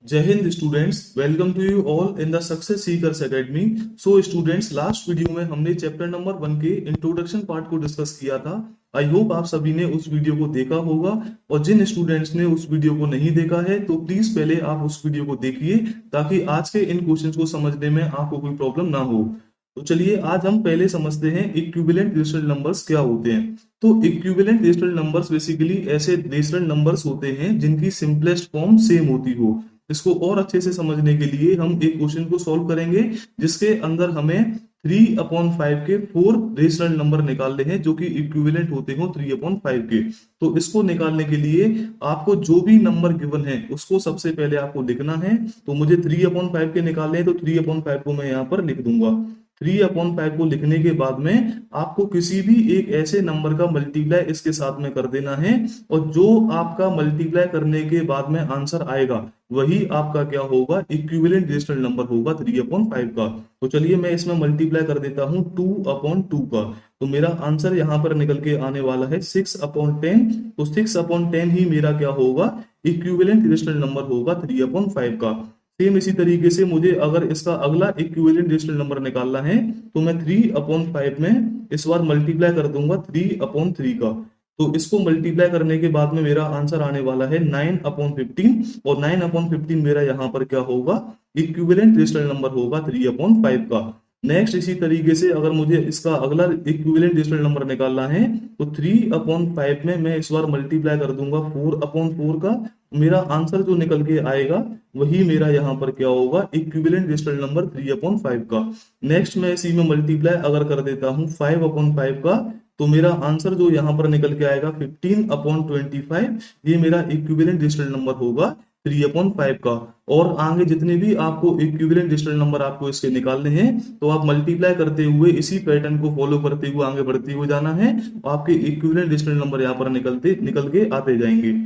जय Hind students, welcome to you all in the Success Seekers Academy. So students, last video में हमने chapter number 1 के introduction part को discuss किया था। आई होप आप सभी ने उस वीडियो को देखा होगा, और जिन स्टूडेंट्स ने उस वीडियो को नहीं देखा है तो प्लीज पहले आप उस वीडियो को देखिए, ताकि आज के इन क्वेश्चंस को समझने में आपको कोई प्रॉब्लम ना हो। तो चलिए आज हम पहले समझते हैं इक्विवेलेंट रेशनल नंबर्स क्या होते हैं। तो इक्विवेलेंट रेशनल नंबर्स बेसिकली ऐसे रेशनल नंबर्स होते हैं जिनकी सिंपलेस्ट फॉर्म सेम होती हो। इसको और अच्छे से समझने के लिए हम एक क्वेश्चन को सॉल्व करेंगे, जिसके अंदर हमें 3/5 के 4 रेशनल नंबर निकालने हैं जो कि इक्विवेलेंट होते हो 3/5 के। तो इसको निकालने के लिए आपको जो भी नंबर गिवन है उसको सबसे पहले आपको लिखना है। तो मुझे 3/5 के निकालने हैं, तो 3/5 को मैं यहाँ पर लिख दूंगा। 3/5 को लिखने के बाद में आपको किसी भी एक ऐसे नंबर का मल्टीप्लाई इसके साथ में कर देना है, और जो आपका मल्टीप्लाई करने के बाद में आंसर आएगा वही आपका क्या होगा, इक्विवेलेंट रेशनल नंबर होगा 3/5 का। तो चलिए मैं इसमें मल्टीप्लाई कर देता हूं 2/2 का। तो मेरा आंसर यहाँ पर निकल के आने वाला है 6/10। तो 6/10 ही मेरा क्या होगा, इक्विवेलेंट रेशनल नंबर होगा 3/5 का। सेम इसी तरीके से मुझे अगर इसका अगला इक्विवेलेंट रेशनल नंबर निकालना है, तो मैं 3/5 में इस बार मल्टीप्लाई कर दूंगा 3/3 का। तो इसको मल्टीप्लाई करने के बाद में मेरा आंसर आने वाला है 9/15, और 9/15 मेरा यहाँ पर क्या होगा, इक्विवेलेंट रेशनल नंबर होगा 3/5 का। नेक्स्ट इसी तरीके से अगर मुझे इसका अगला इक्विवेलेंट रेशनल नंबर निकालना है, तो 3/5 में मैं इस बार मल्टीप्लाई कर दूंगा 4/4 का। मेरा आंसर जो निकल के आएगा वही मेरा यहाँ पर क्या होगा, इक्विवेलेंट रेशनल नंबर 3/5 का। नेक्स्ट मैं इसी में मल्टीप्लाई अगर कर देता हूँ 5/5 का, तो मेरा आंसर जो यहाँ पर निकल के आएगा 15/25। ये मेरा इक्विवेलेंट रेशनल नंबर होगा 3/5 का। और आगे जितने भी आपको इक्विवेलेंट रेशनल नंबर आपको इसके निकालने हैं, तो आप मल्टीप्लाई करते हुए इसी पैटर्न को फॉलो करते हुए आगे बढ़ते हुए जाना है। आपके इक्विवेलेंट रेशनल नंबर यहाँ पर निकल के आते जाएंगे।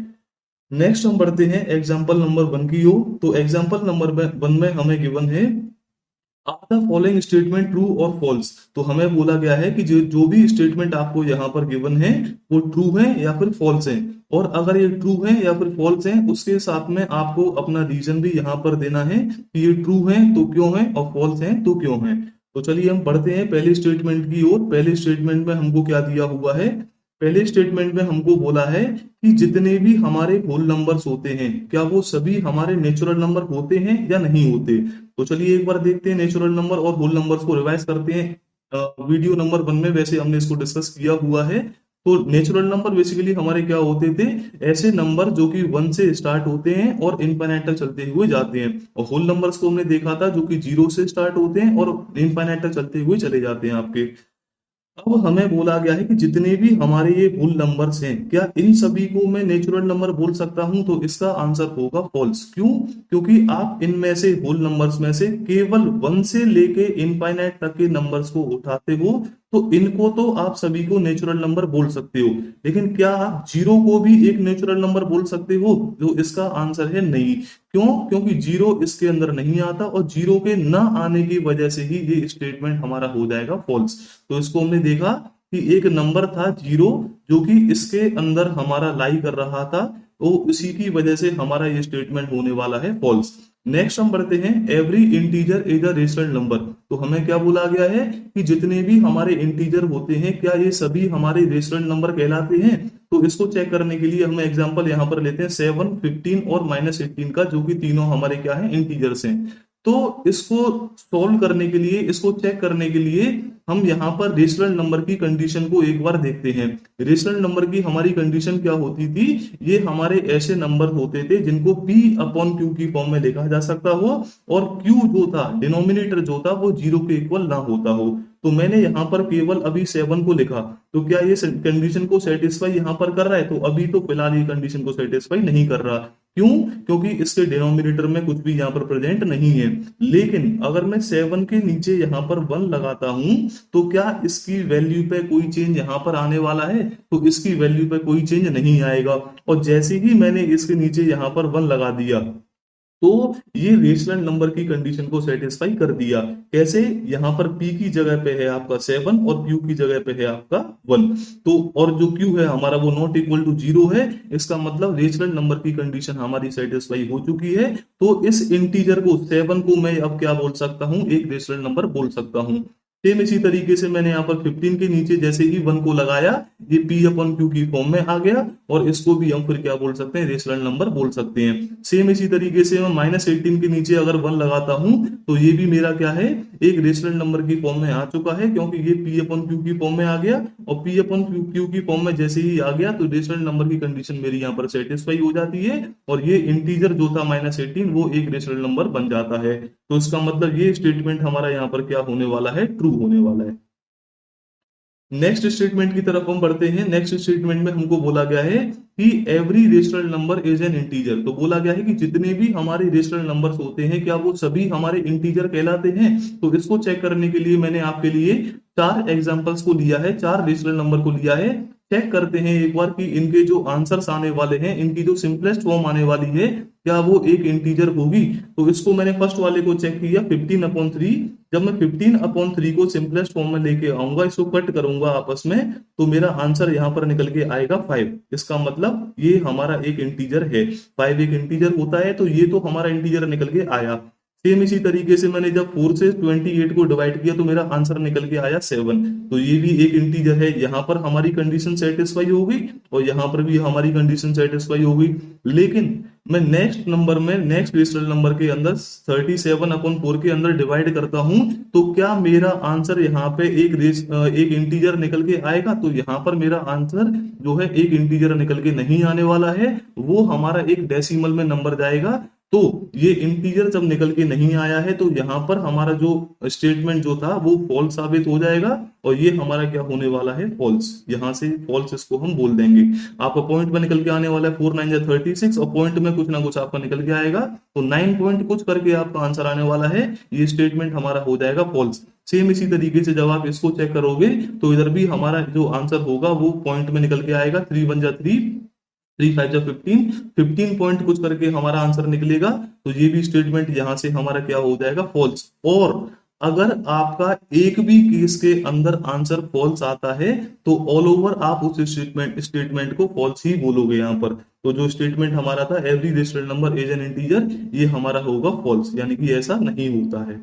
नेक्स्ट हम बढ़ते हैं एग्जाम्पल नंबर 1 की ओर। तो एग्जाम्पल नंबर 1 में हमें गिवन है, are the following statement true और फॉल्स। तो हमें बोला गया है कि जो जो भी स्टेटमेंट आपको यहाँ पर गिवन है वो ट्रू है या फिर फॉल्स है, और अगर ये ट्रू है या फिर फॉल्स है उसके साथ में आपको अपना रीजन भी यहाँ पर देना है कि ये ट्रू है तो क्यों है और फॉल्स है तो क्यों है। तो चलिए हम बढ़ते हैं पहले स्टेटमेंट की ओर। पहले स्टेटमेंट में हमको क्या दिया हुआ है, पहले स्टेटमेंट में हमको बोला है कि जितने भी हमारे होल नंबर्स होते हैं क्या वो सभी हमारे नेचुरल नंबर होते हैं या नहीं होते। तो चलिए एक बार देखते हैं नेचुरल नंबर और होल नंबर्स को रिवाइज करते हैं। वीडियो नंबर 1 में वैसे हमने इसको डिस्कस किया हुआ है। तो नेचुरल नंबर बेसिकली हमारे क्या होते थे, ऐसे नंबर जो कि 1 से स्टार्ट होते हैं और इनफाइनाइट तक चलते हुए जाते हैं। और होल नंबर्स को हमने देखा था जो कि 0 से स्टार्ट होते हैं और इनफाइनाइट तक चलते हुए चले जाते हैं आपके। अब हमें बोला गया है कि जितने भी हमारे ये होल नंबर्स हैं क्या इन सभी को मैं नेचुरल नंबर बोल सकता हूं। तो इसका आंसर होगा फॉल्स। क्यों, क्योंकि आप इनमें से होल नंबर्स में से केवल 1 से लेके इनफाइनाइट तक के नंबर्स को उठाते हो, तो इनको तो आप सभी को नेचुरल नंबर बोल सकते हो। लेकिन क्या आप जीरो को भी एक नेचुरल नंबर बोल सकते हो? जो इसका आंसर है नहीं। क्यों, क्योंकि जीरो इसके अंदर नहीं आता, और जीरो के न आने की वजह से ही ये स्टेटमेंट हमारा हो जाएगा फॉल्स। तो इसको हमने देखा कि एक नंबर था जीरो जो कि इसके अंदर हमारा लाई कर रहा था, तो इसी की वजह से हमारा ये स्टेटमेंट होने वाला है फॉल्स। नेक्स्ट हम बढ़ते हैं, every integer is a rational number. तो हमें क्या बोला गया है कि जितने भी हमारे इंटीजर होते हैं क्या ये सभी हमारे रेशनल नंबर कहलाते हैं। तो इसको चेक करने के लिए हम एग्जांपल यहाँ पर लेते हैं 7, 15 और -18 का, जो कि तीनों हमारे क्या है, इंटीजर्स हैं। तो इसको सोल्व करने के लिए, इसको चेक करने के लिए हम यहाँ पर रेशनल नंबर की कंडीशन को एक बार देखते हैं। रेशनल नंबर की हमारी कंडीशन क्या होती थी, ये हमारे ऐसे नंबर होते थे जिनको P/Q की फॉर्म में लिखा जा सकता हो, और Q जो था, डिनोमिनेटर जो था, वो 0 के इक्वल ना होता हो। तो मैंने यहाँ पर केवल अभी 7 को लिखा, तो क्या ये कंडीशन को सेटिस्फाई यहाँ पर कर रहा है? तो अभी तो फिलहाल ये कंडीशन को सेटिस्फाई नहीं कर रहा। क्यों, क्योंकि इसके डिनोमिनेटर में कुछ भी यहाँ पर प्रेजेंट नहीं है। लेकिन अगर मैं 7 के नीचे यहाँ पर 1 लगाता हूं, तो क्या इसकी वैल्यू पे कोई चेंज यहाँ पर आने वाला है? तो इसकी वैल्यू पे कोई चेंज नहीं आएगा। और जैसे ही मैंने इसके नीचे यहाँ पर 1 लगा दिया, तो ये रेशनल नंबर की कंडीशन को सेटिस्फाई कर दिया। कैसे? यहाँ पर p की जगह पे है आपका 7 और q की जगह पे है आपका 1। तो और जो q है हमारा वो नॉट इक्वल टू 0 है। इसका मतलब रेशनल नंबर की कंडीशन हमारी सेटिस्फाई हो चुकी है। तो इस इंटीजर को 7 को मैं अब क्या बोल सकता हूं? एक रेशनल नंबर बोल सकता हूं। सेम इसी तरीके से मैंने यहाँ पर 15 के नीचे जैसे ही 1 को लगाया, ये p अपन q की फॉर्म में आ गया और इसको भी हम फिर क्या बोल सकते हैं? रेशनल नंबर बोल सकते हैं। सेम इसी तरीके से मैं -18 के नीचे अगर 1 लगाता हूं तो ये भी मेरा क्या है? एक रेशनल नंबर की फॉर्म में आ चुका है, क्योंकि ये p अपन q की फॉर्म में आ गया और p अपन q की फॉर्म में जैसे ही आ गया तो रेशनल नंबर की कंडीशन मेरी यहाँ पर सेटिस्फाई हो जाती है और ये इंटीजर जो था -18 वो एक रेशनल नंबर बन जाता है। तो इसका मतलब ये स्टेटमेंट हमारा यहाँ पर क्या होने वाला है? ट्रू होने वाला है। नेक्स्ट स्टेटमेंट की तरफ हम बढ़ते हैं। नेक्स्ट स्टेटमेंट में हमको बोला गया है कि every rational number is an integer. तो बोला गया है कि जितने भी हमारे रेशनल नंबर्स होते हैं क्या वो सभी हमारे इंटीजर कहलाते हैं? तो इसको चेक करने के लिए मैंने आपके लिए 4 एग्जांपल्स को लिया है, 4 रेशनल नंबर को लिया है। चेक करते हैं एक बार कि इनके जो आंसर्स आने वाले हैं, इनकी जो सिंपलेस्ट फॉर्म आने वाली है, क्या वो एक इंटीजर होगी? तो इसको मैंने फर्स्ट वाले को चेक किया 15/3। जब मैं 15/3 को सिंपलेस्ट फॉर्म में लेके आऊंगा, इसको कट करूंगा आपस में, तो मेरा आंसर यहाँ पर निकल के आएगा 5। इसका मतलब ये हमारा एक इंटीजर है। 5 एक इंटीजर होता है, तो ये तो हमारा इंटीजर निकल के आया। सेम इसी तरीके से मैंने जब 4 से 28 को डिवाइड किया तो मेरा आंसर निकल के आया 7। तो ये भी एक इंटीजर है। यहाँ पर हमारी कंडीशन सेटिस्फाई हो गई और यहाँ पर भी हमारी कंडीशन सेटिस्फाई हो गई। लेकिन मैं नेक्स्ट नंबर में, नेक्स्ट रेशनल नंबर के अंदर 37/4 के अंदर डिवाइड करता हूं तो क्या मेरा आंसर यहाँ पे एक इंटीजर निकल के आएगा? तो यहाँ पर मेरा आंसर जो है एक इंटीजर निकल के नहीं आने वाला है, वो हमारा एक डेसिमल में नंबर जाएगा। तो ये इंटीजर जब निकल के नहीं आया है तो यहाँ पर हमारा जो स्टेटमेंट जो था वो फॉल्स साबित हो जाएगा और ये हमारा क्या होने वाला है? फॉल्स। यहाँ से फॉल्स इसको हम बोल देंगे। आपका पॉइंट में निकल के आने वाला है 4 9 36 और पॉइंट में कुछ ना कुछ आपका निकल के आएगा, तो 9 पॉइंट कुछ करके आपका आंसर आने वाला है। ये स्टेटमेंट हमारा हो जाएगा फॉल्स। सेम इसी तरीके से जब आप इसको चेक करोगे तो इधर भी हमारा जो आंसर होगा वो पॉइंट में निकल के आएगा 3 1 3 3 5 15, 15 पॉइंट कुछ करके हमारा आंसर निकलेगा। तो ये भी स्टेटमेंट यहां से हमारा क्या हो जाएगा? फॉल्स। और अगर आपका एक भी केस के अंदर आंसर फॉल्स आता है तो ऑल ओवर आप उस स्टेटमेंट को फॉल्स ही बोलोगे यहाँ पर। तो जो स्टेटमेंट हमारा था every rational number is an integer, ये हमारा होगा फॉल्स, यानी कि ऐसा नहीं होता है।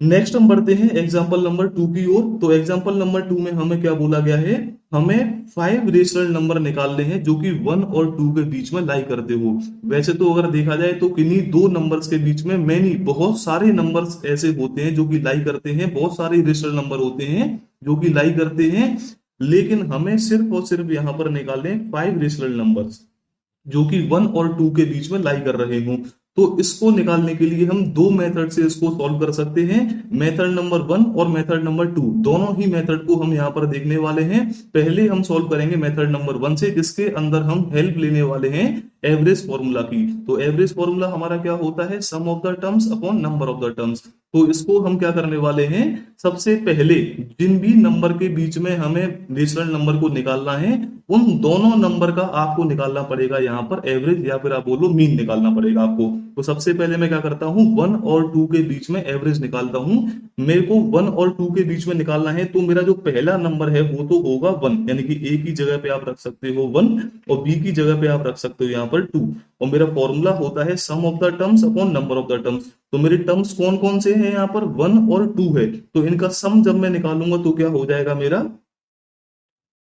नेक्स्ट हम बढ़ते हैं एग्जाम्पल नंबर 2 की ओर। तो एग्जाम्पल नंबर 2 में हमें क्या बोला गया है? हमें 5 रेशनल नंबर निकालने हैं जो कि 1 और 2 के बीच में लाई करते हो। वैसे तो अगर देखा जाए तो किन्हीं दो नंबर्स के बीच में बहुत सारे नंबर्स ऐसे होते हैं जो कि लाई करते हैं, बहुत सारे रेशनल नंबर होते हैं जो कि लाई करते हैं। लेकिन हमें सिर्फ और सिर्फ यहाँ पर निकालने 5 रेशनल नंबर्स जो कि 1 और 2 के बीच में लाई कर रहे हो। तो इसको निकालने के लिए हम दो मेथड से इसको सॉल्व कर सकते हैं। मेथड नंबर 1 और मेथड नंबर 2, दोनों ही मेथड को हम यहाँ पर देखने वाले हैं। पहले हम सॉल्व करेंगे मेथड नंबर 1 से, जिसके अंदर हम हेल्प लेने वाले हैं एवरेज फॉर्मूला की। तो एवरेज फॉर्मूला हमारा क्या होता है? Sum of the terms upon number of the terms. तो इसको हम क्या करने वाले हैं? सबसे पहले जिन भी नंबर के बीच में हमें रेशनल नंबर को निकालना है, उन दोनों नंबर का आपको निकालना पड़ेगा यहाँ पर एवरेज, या फिर आप बोलो मीन निकालना पड़ेगा आपको। तो सबसे पहले मैं क्या करता हूँ? 1 और 2 के बीच में एवरेज निकालता हूँ। मेरे को 1 और 2 के बीच में निकालना है, तो मेरा जो पहला नंबर है वो तो होगा 1, यानी कि ए की जगह पे आप रख सकते हो 1 और बी की जगह पे आप रख सकते हो यहाँ पर 2। और मेरा फॉर्मूला होता है sum of the terms upon number of the terms. तो मेरे टर्म्स कौन कौन से हैं? यहाँ पर 1 और 2 है, तो इनका सम जब मैं निकालूंगा तो क्या हो जाएगा मेरा?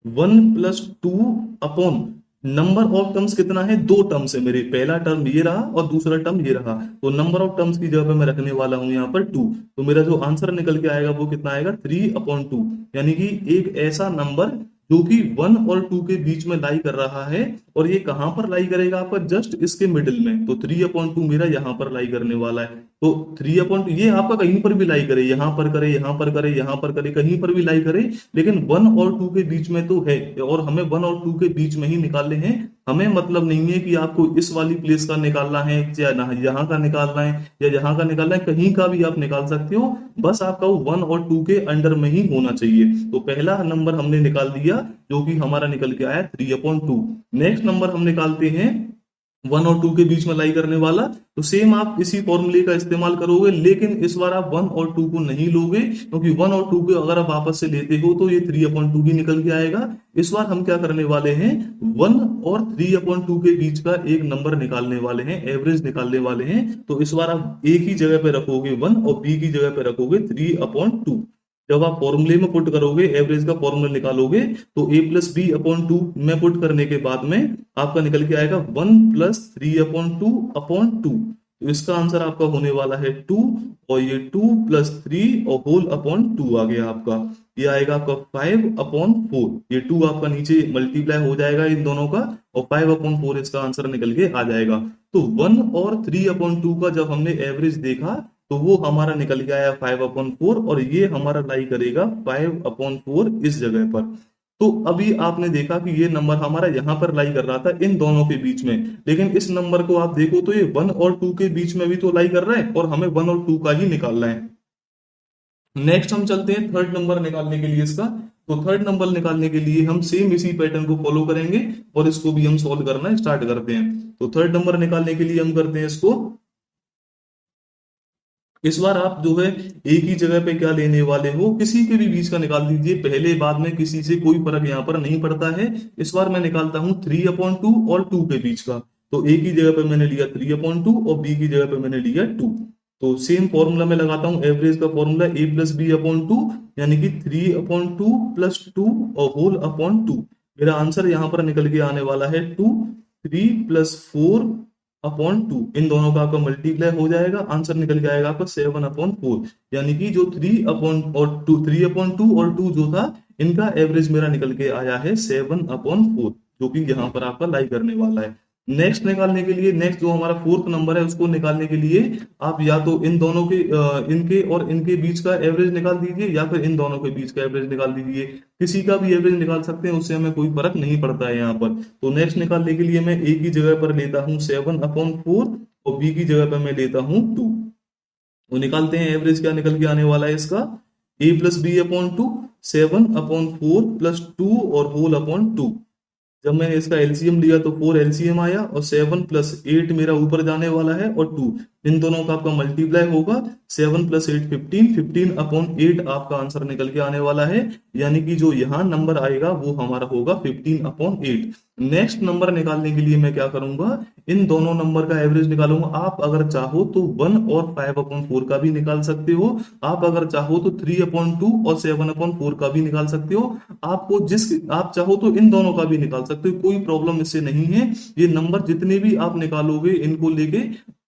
1 + 2 अपॉन नंबर ऑफ टर्म्स कितना है? 2 टर्म्स है मेरे। पहला टर्म ये रहा और दूसरा टर्म ये रहा। तो नंबर ऑफ टर्म्स की जगह पे मैं रखने वाला हूं यहाँ पर 2। तो मेरा जो आंसर निकल के आएगा वो कितना आएगा? 3/2, यानी कि एक ऐसा नंबर जो कि 1 और 2 के बीच में लाई कर रहा है। और ये कहां पर लाई करेगा? आपका जस्ट इसके मिडिल में। तो 3/2 मेरा यहां पर लाई करने वाला है। तो 3/2 ये आपका कहीं पर भी लाई करे, यहां पर करे, यहां पर करे, यहां पर करे, कहीं पर भी लाई करे, लेकिन 1 और 2 के बीच में तो है। और हमें 1 और 2 के बीच में ही निकालने हैं। हमें मतलब नहीं है कि आपको इस वाली प्लेस का निकालना है या यहाँ का निकालना है या यहाँ का निकालना है, कहीं का भी आप निकाल सकते हो। बस आपका 1 और 2 के अंडर में ही होना चाहिए। तो पहला नंबर हमने निकाल दिया जो कि हमारा निकल के आया 3/2। नेक्स्ट नंबर हम निकालते हैं 1 और 2 के बीच में लाई करने वाला। तो सेम आप इसी फॉर्मूले का इस्तेमाल करोगे, लेकिन इस बार आप 1 और 2 को नहीं लोगे, क्योंकि 1 और 2 को अगर आप वापस से लेते हो तो ये 3/2 ही निकल के आएगा। इस बार हम क्या करने वाले हैं, 1 और 3/2 के बीच का एक नंबर निकालने वाले हैं, एवरेज निकालने वाले हैं। तो इस बार आप ए की जगह पे रखोगे 1 और बी की जगह पे रखोगे 3/2। जब आप फॉर्मूले में पुट करोगे, एवरेज का फॉर्मूला निकालोगे, तो a प्लस बी अपॉन 2 में पुट करने के बाद में आपका निकल के आएगा 1 प्लस 3/2 तो इसका आंसर आपका होने वाला है 2, और ये 2 प्लस 3 और होल अपॉन 2 आ गया आपका। ये आएगा आपका 5/4। ये 2 आपका नीचे मल्टीप्लाई हो जाएगा इन दोनों का, और 5/4 इसका आंसर निकल के आ जाएगा। तो 1 और 3/2 का जब हमने एवरेज देखा तो वो हमारा निकल के आया 5/4, और ये हमारा लाई करेगा 5/4 इस जगह पर। तो अभी आपने देखा कि ये नंबर हमारा यहाँ पर लाई कर रहा था इन दोनों के बीच में, लेकिन इस नंबर को आप देखो तो ये 1 और 2 के बीच में भी तो लाई कर रहा है, और हमें 1 और 2 का ही निकालना है। नेक्स्ट हम चलते हैं थर्ड नंबर निकालने के लिए इसका। तो थर्ड नंबर निकालने के लिए हम सेम इसी पैटर्न को फॉलो करेंगे, और इसको भी हम सॉल्व करना स्टार्ट करते हैं। तो थर्ड नंबर निकालने के लिए हम करते हैं इसको, इस बार आप जो है एक ही जगह पे क्या लेने वाले हो, किसी के भी बीच का निकाल दीजिए, पहले बाद में किसी से कोई फर्क यहाँ पर नहीं पड़ता है। इस बार मैं निकालता हूँ 3/2 और 2 के बीच का। तो ए की जगह पे मैंने लिया 3/2 और बी की जगह पे मैंने लिया 2। तो सेम फॉर्मूला में लगाता हूँ, एवरेज का formula a plus B upon 2, यानी कि 3/2 प्लस 2 और होल अपॉन 2। मेरा आंसर यहाँ पर निकल के आने वाला है 2, 3 प्लस 4/2। इन दोनों का आपका मल्टीप्लाई हो जाएगा, आंसर निकल के आएगा आपका 7/4। यानी कि जो 3/2 और 2 जो था, इनका एवरेज मेरा निकल के आया है 7/4, जो कि यहाँ पर आपका लाई करने वाला है। नेक्स्ट निकालने के लिए, नेक्स्ट जो हमारा फोर्थ नंबर है उसको निकालने के लिए आप या तो इन दोनों के इनके और इनके बीच का एवरेज निकाल दीजिए, या फिर इन दोनों के बीच का एवरेज निकाल दीजिए। किसी का भी एवरेज निकाल सकते हैं, उससे हमें कोई फर्क नहीं पड़ता है यहाँ पर। तो नेक्स्ट निकालने के लिए मैं ए की जगह पर लेता हूँ 7/4 और बी की जगह पर मैं लेता हूँ 2। वो निकालते हैं, एवरेज क्या निकल के आने वाला है इसका, a प्लस बी अपॉन 2, 7/4 प्लस 2 और होल अपॉन 2। जब मैंने इसका एलसीएम लिया तो 4 एलसीएम आया, और 7 प्लस 8 मेरा ऊपर जाने वाला है, और 2 इन दोनों का आपका मल्टीप्लाई होगा। 7 प्लस 8 15, 15/8 आपका आंसर निकल के आने वाला है। यानी कि जो यहाँ नंबर आएगा वो हमारा होगा 15/8। नेक्स्ट नंबर निकालने के लिए मैं क्या करूंगा, इन दोनों नंबर का एवरेज निकालूंगा। आप अगर चाहो तो 1 और 5/4 का भी निकाल सकते हो, आप अगर चाहो तो 3/2 और 7/4 का भी निकाल सकते हो। आपको जिस आप चाहो तो इन दोनों का भी निकाल सकते हो, कोई प्रॉब्लम इससे नहीं है। ये नंबर जितने भी आप निकालोगे, इनको लेके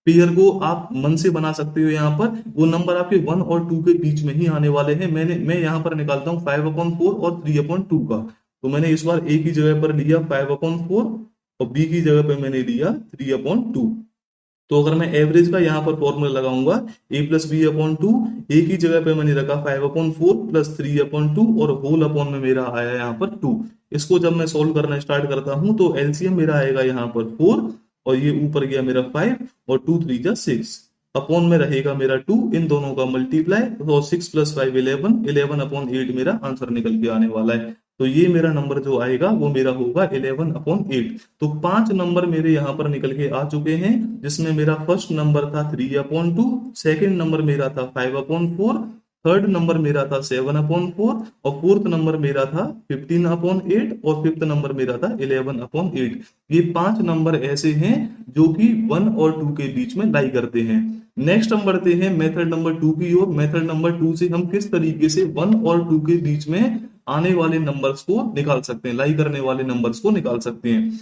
पेयर को आप मन से बना सकते हो। यहाँ पर वो नंबर आपके 1 और 2 के बीच में ही आने वाले हैं। मैं यहाँ पर निकालता हूँ 5/4 और 3/2 का। तो मैंने इस बार ए की जगह पर लिया 5/4 और बी की जगह पर मैंने लिया 3/2। तो अगर मैं एवरेज का यहाँ पर फॉर्मूला लगाऊंगा, a प्लस बी अपॉन 2, ए की जगह पे मैंने रखा 5/4 प्लस 3/2 और होल अपॉन में मेरा आया यहाँ पर 2। इसको जब मैं सोल्व करना स्टार्ट करता हूँ तो एलसीएम मेरा आएगा यहाँ पर 4, और ये ऊपर गया मेरा 5, और 2 3 जा 6, अपॉन में रहेगा मेरा 2, इन दोनों का मल्टीप्लाई, तो 6 प्लस 5 11, 11/8 मेरा आंसर निकल के आने वाला है। तो ये मेरा नंबर जो आएगा वो मेरा होगा 11/8। तो 5 नंबर मेरे यहाँ पर निकल के आ चुके हैं, जिसमें मेरा फर्स्ट नंबर था 3/2, सेकंड नंबर मेरा था 5/4, थर्ड नंबर मेरा था 7/4, और फोर्थ नंबर मेरा था 15/8, और फिफ्थ नंबर मेरा था 11/8। ये 5 नंबर ऐसे हैं जो कि 1 और 2 के बीच में लाई करते हैं। नेक्स्ट हम बढ़ते हैं मेथड नंबर 2 की ओर। मेथड नंबर 2 से हम किस तरीके से 1 और 2 के बीच में आने वाले नंबर्स को निकाल सकते हैं, लाई करने वाले नंबर्स को निकाल सकते हैं।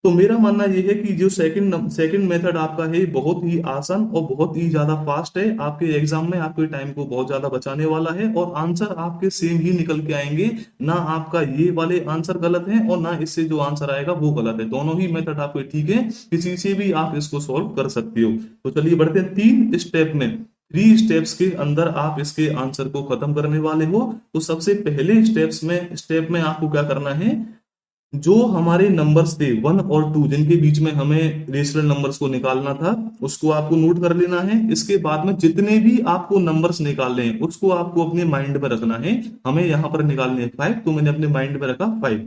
तो मेरा मानना यह है कि जो सेकंड मेथड आपका है बहुत ही आसान और बहुत ही ज्यादा फास्ट है। आपके एग्जाम में आपके टाइम को बहुत ज्यादा बचाने वाला है, और आंसर आपके सेम ही निकल के आएंगे। ना आपका ये वाले आंसर गलत है, और ना इससे जो आंसर आएगा वो गलत है। दोनों ही मेथड आपके ठीक है, किसी से भी आप इसको सॉल्व कर सकते हो। तो चलिए बढ़ते हैं 3 स्टेप में। 3 स्टेप्स के अंदर आप इसके आंसर को खत्म करने वाले हो। तो सबसे पहले स्टेप में आपको क्या करना है, जो हमारे नंबर्स थे 1 और 2 जिनके बीच में हमें रेशनल नंबर्स को निकालना था, उसको आपको नोट कर लेना है। इसके बाद में जितने भी आपको नंबर्स निकालने हैं उसको आपको अपने माइंड में रखना है। हमें यहाँ पर निकालने हैं 5, तो मैंने अपने माइंड में रखा 5।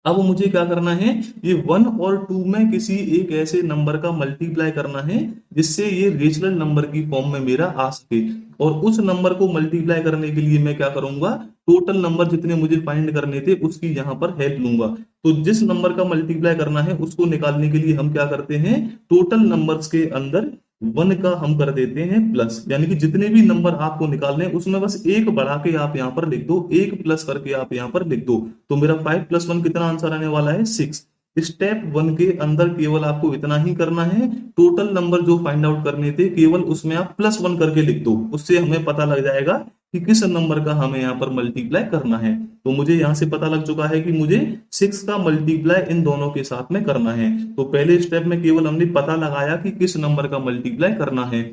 अब मुझे क्या करना है, ये 1 और 2 में किसी एक ऐसे नंबर का मल्टीप्लाई करना है जिससे ये रेशनल नंबर की फॉर्म में मेरा आ सके। और उस नंबर को मल्टीप्लाई करने के लिए मैं क्या करूंगा, टोटल नंबर जितने मुझे फाइंड करने थे उसकी यहाँ पर हेल्प लूंगा। तो जिस नंबर का मल्टीप्लाई करना है उसको निकालने के लिए हम क्या करते हैं, टोटल नंबर्स के अंदर 1 का हम कर देते हैं प्लस, यानी कि जितने भी नंबर आपको निकालने हैं उसमें बस एक बढ़ा के आप यहाँ पर लिख दो, एक प्लस करके आप यहाँ पर लिख दो। तो मेरा 5 + 1 कितना आंसर आने वाला है, 6। स्टेप 1 के अंदर केवल आपको इतना ही करना है, टोटल नंबर जो फाइंड आउट करने थे केवल उसमें आप +1 करके लिख दो, उससे हमें पता लग जाएगा कि किस नंबर का हमें यहाँ पर मल्टीप्लाई करना है। तो मुझे यहाँ से पता लग चुका है कि मुझे 6 का मल्टीप्लाई इन दोनों के साथ में करना है। तो पहले स्टेप में केवल हमने पता लगाया कि किस नंबर का मल्टीप्लाई करना है।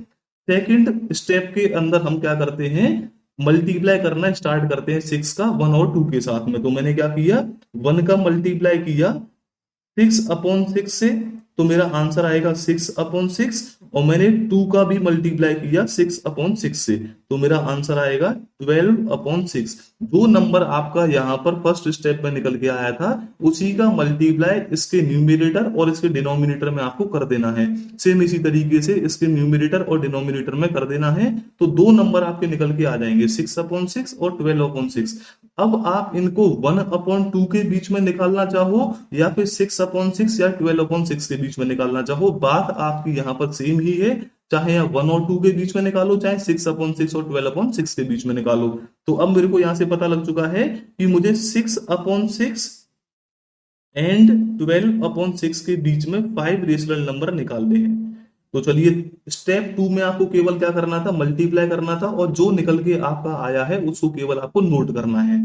सेकंड स्टेप के अंदर हम क्या करते हैं, मल्टीप्लाई करना स्टार्ट करते हैं 6 का 1 और 2 के साथ में। तो मैंने क्या किया, 1 का मल्टीप्लाई किया 6/6 से, तो मेरा आंसर आएगा 6/6। और मैंने 2 का भी मल्टीप्लाई किया 6/6 से, तो मेरा आंसर आएगा 12/6। जो नंबर आपका यहाँ पर फर्स्ट स्टेप में निकल के आया था उसी का मल्टीप्लाई इसके न्यूमरेटर और इसके डिनोमिनेटर में आपको कर देना है। सेम इसी तरीके से इसके न्यूमरेटर और डिनोमिनेटर में कर देना है, तो दो नंबर आपके निकल के आ जाएंगे, 6/6 और 12/6। अब आप इनको 1/2 के बीच में निकालना चाहो या फिर 6/6 या 12/6 के बीच में निकालना चाहो, बात आपकी यहाँ पर सेम ही है। चाहे आप 1 और 2 के बीच में निकालो, चाहे 6/6 और 12/6 के बीच में निकालो। तो अब मेरे को यहां से पता लग चुका है कि मुझे 6/6 एंड 12/6 के बीच में 5 रेशनल नंबर निकालने हैं। तो चलिए, स्टेप 2 में आपको केवल क्या करना था, मल्टीप्लाई करना था, और जो निकल के आपका आया है उसको केवल आपको नोट करना है।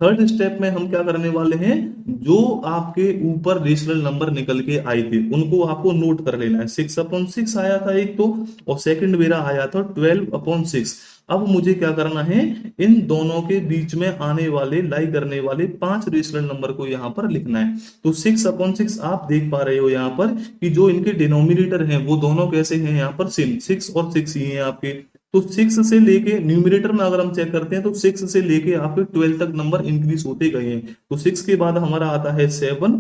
थर्ड स्टेप में हम क्या करने वाले हैं, जो आपके ऊपर रेशनल नंबर निकल के आए थे उनको आपको नोट कर लेना है। 6/6 आया था एक तो, और सेकंड मेरा आया था 12/6। अब मुझे क्या करना है, इन दोनों के बीच में आने वाले लाई करने वाले 5 रेशनल नंबर को यहाँ पर लिखना है। तो 6/6 आप देख पा रहे हो यहाँ पर कि जो इनके डिनोमिनेटर हैं वो दोनों कैसे हैं, यहाँ पर सेम 6 और 6 ही हैं आपके। तो 6 से लेके न्यूमरेटर में अगर हम चेक करते हैं तो 6 से लेके आपके 12 तक नंबर इंक्रीज होते गए हैं। तो 6 के बाद हमारा आता है 7,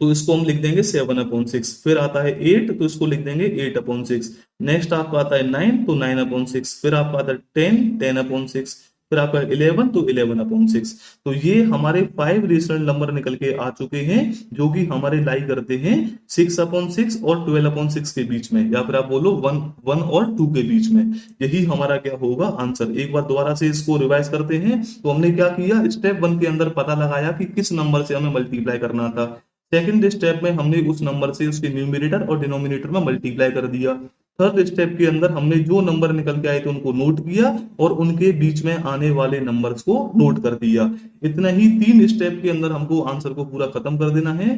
तो इसको हम लिख देंगे 7/6। फिर आता है 8, तो इसको लिख देंगे 8/6। नेक्स्ट आपका आता है 9, तो 9/6। फिर आपका आता है 10, 10/6। फिर आपका 11, तो 11/6। तो ये हमारे 5 रेशनल नंबर निकल के आ चुके हैं जो कि हमारे लाई करते हैं 6/6 और 12/6 के बीच में, या फिर आप बोलो 1 और 2 के बीच में। यही हमारा क्या होगा, आंसर। एक बार दोबारा से इसको रिवाइज करते हैं। तो हमने क्या किया, स्टेप 1 के अंदर पता लगाया कि किस नंबर से हमें मल्टीप्लाई करना था। सेकंड स्टेप में हमने उस नंबर से उसके न्यूमरेटर और डिनोमिनेटर में मल्टीप्लाई कर दिया। थर्ड स्टेप के अंदर हमने जो नंबर निकल के आए थे उनको नोट किया और उनके बीच में आने वाले नंबर्स को नोट कर दिया। इतना ही 3 स्टेप के अंदर हमको आंसर को पूरा खत्म कर देना है।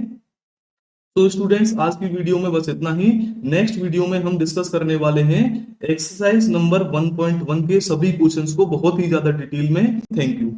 तो स्टूडेंट्स, आज की वीडियो में बस इतना ही। नेक्स्ट वीडियो में हम डिस्कस करने वाले हैं एक्सरसाइज नंबर 1.1 के सभी क्वेश्चंस को बहुत ही ज्यादा डिटेल में। Thank you.